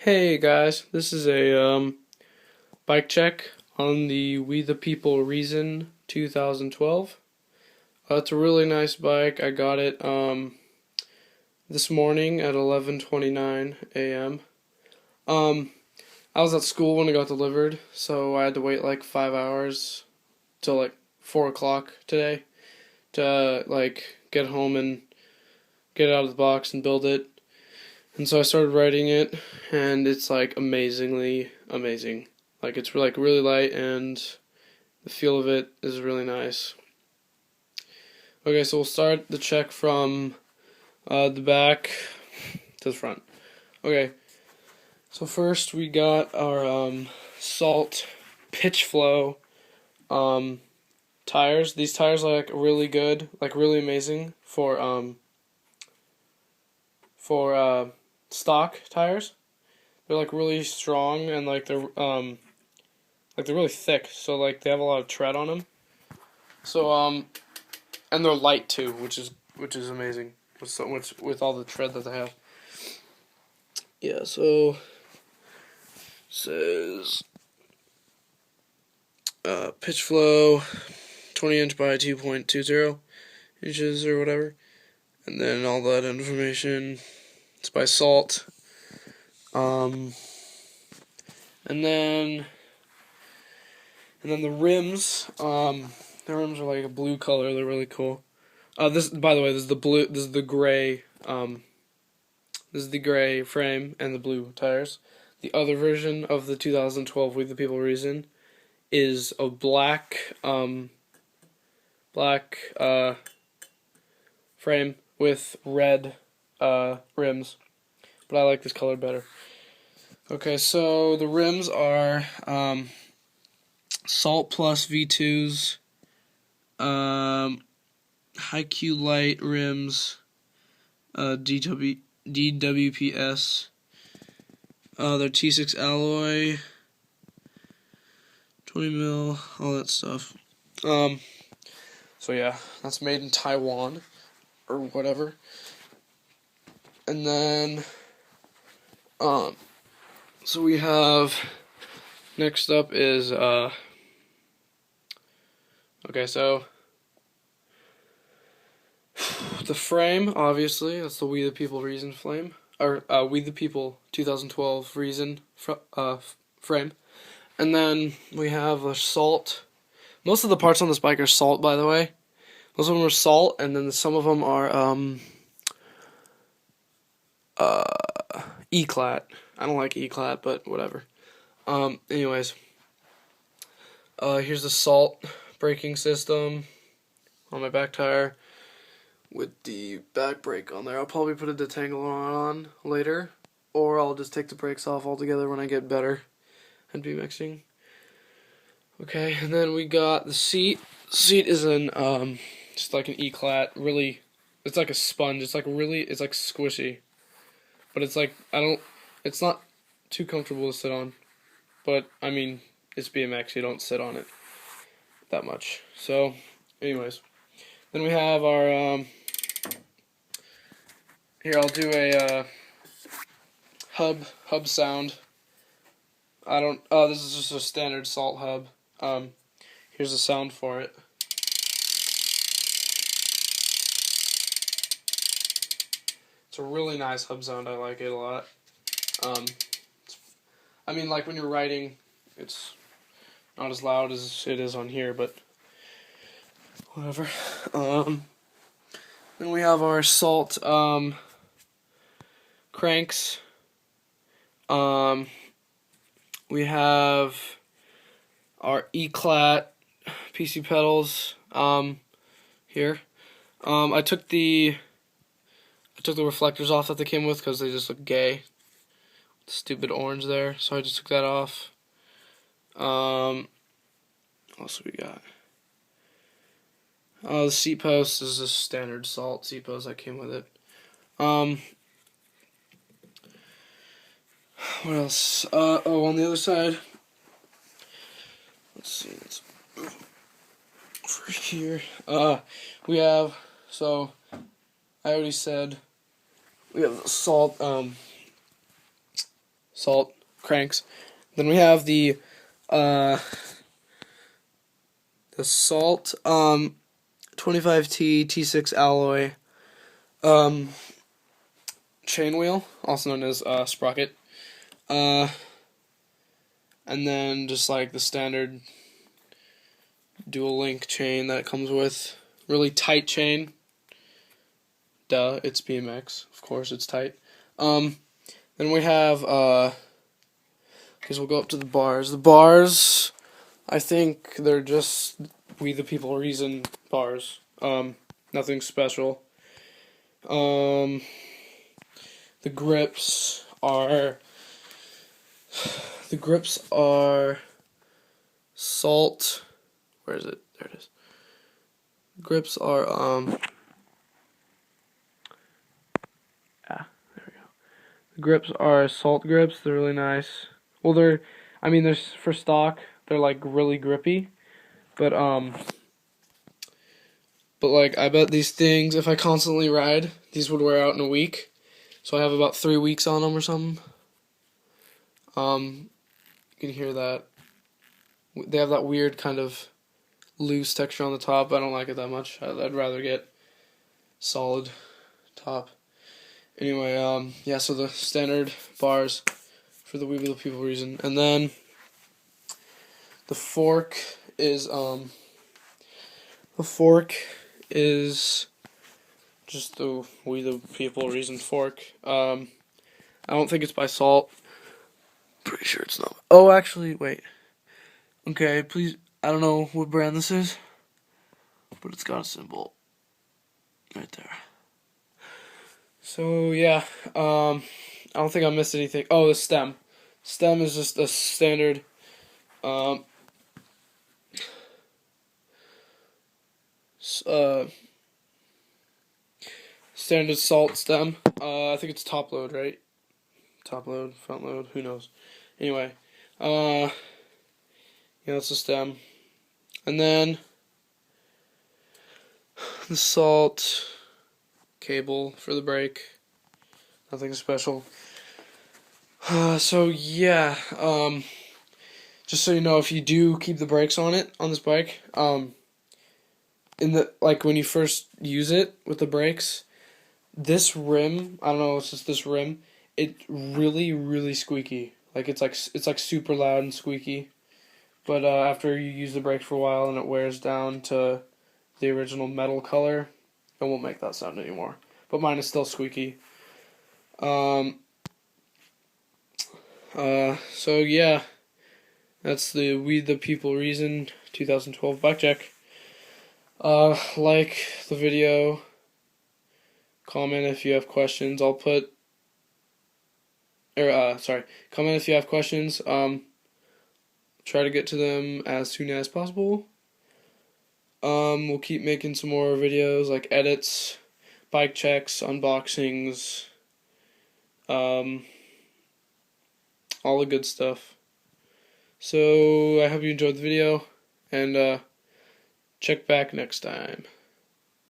Hey guys, this is a bike check on the We the People Reason 2012. It's a really nice bike. I got it this morning at 11:29 a.m. I was at school when it got delivered, so I had to wait like 5 hours till like 4 o'clock today to get home and get it out of the box and build it. And so I started writing it, and it's like amazingly amazing. Like it's like really light, and the feel of it is really nice. Okay, so we'll start the check from the back to the front. Okay, so first we got our Salt Pitch Flow tires. These tires are like really good, like really amazing for stock tires. They're like really strong, and they're really thick, so like they have a lot of tread on them. So and they're light too, which is amazing with so much with all the tread that they have. Yeah, so says pitch flow 20" by 2.20 inches or whatever, and then all that information. It's by Salt. And then the rims. The rims are like a blue color. They're really cool. This, by the way, this is the blue. This is the gray. This is the gray frame and the blue tires. The other version of the 2012 We the People Reason is a black frame with red rims, but I like this color better. Okay, so the rims are Salt Plus V2s, High Q Light rims, DWPS, they're T6 alloy, 20 mil, all that stuff. So yeah, that's made in Taiwan or whatever. And then so we have, next up is okay, so the frame, obviously, that's the We the People Reason frame, or We the People 2012 Reason frame. And then we have a Salt. Most of the parts on this bike are Salt, by the way. Most of them are Salt, and then some of them are E-clat. I don't like E-clat, but whatever. Anyways, here's the Salt braking system on my back tire with the back brake on there. I'll probably put a detangler on later, or I'll just take the brakes off altogether when I get better and be mixing. Okay, and then we got the seat. Seat is an just like an E-clat. Really, it's like a sponge. It's like squishy, but it's like it's not too comfortable to sit on. But I mean, it's BMX. You don't sit on it that much. So, anyways, then we have our here. I'll do a hub sound. This is just a standard Salt hub. Here's the sound for it. It's a really nice hub sound. I like it a lot. I mean, like when you're writing, it's not as loud as it is on here, but whatever. Then we have our Salt cranks. We have our E-clat PC pedals here. I took the reflectors off that they came with because they just look gay. Stupid orange there, so I just took that off. What else we got? The seat post is a standard Salt seat post that came with it. What else? On the other side, let's see, let's move over here. We have, so I already said we have the Salt salt cranks. Then we have the salt 25T T6 alloy chain wheel, also known as sprocket. And then just like the standard dual link chain that it comes with. Really tight chain. Duh, it's BMX. Of course it's tight. Then we have, because we'll go up to the bars. The bars, I think they're just We the People Reason bars. Nothing special. The grips are salt. Where is it? There it is. Grips are there we go. The grips are salt grips. They're really nice. Well, they're for stock. They're like really grippy, but like I bet these things, if I constantly ride, these would wear out in a week. So I have about 3 weeks on them or something. You can hear that. They have that weird kind of loose texture on the top. I don't like it that much. I'd rather get solid top. Anyway, yeah, so the standard bars for the WeThePeople Reason. And then the fork is just the WeThePeople Reason fork. I don't think it's by Salt. Pretty sure it's not. Oh, actually, wait. Okay, please. I don't know what brand this is, but it's got a symbol right there. So yeah, I don't think I missed anything. Oh, the stem. Stem is just a standard. Standard salt stem. I think it's top load, right? Top load, front load, who knows? Anyway, yeah, that's the stem. And then the salt cable for the brake. Nothing special. So yeah, just so you know, if you do keep the brakes on this bike, in the when you first use it with the brakes, this rim, I don't know, it's just this rim, it's really, really squeaky. It's like super loud and squeaky. But after you use the brakes for a while and it wears down to the original metal color, it won't make that sound anymore. But mine is still squeaky. So yeah, that's the WeThePeople Reason 2012 bike check. Like the video, comment if you have questions. Comment if you have questions. Try to get to them as soon as possible. We'll keep making some more videos like edits, bike checks, unboxings, all the good stuff. So I hope you enjoyed the video, and check back next time.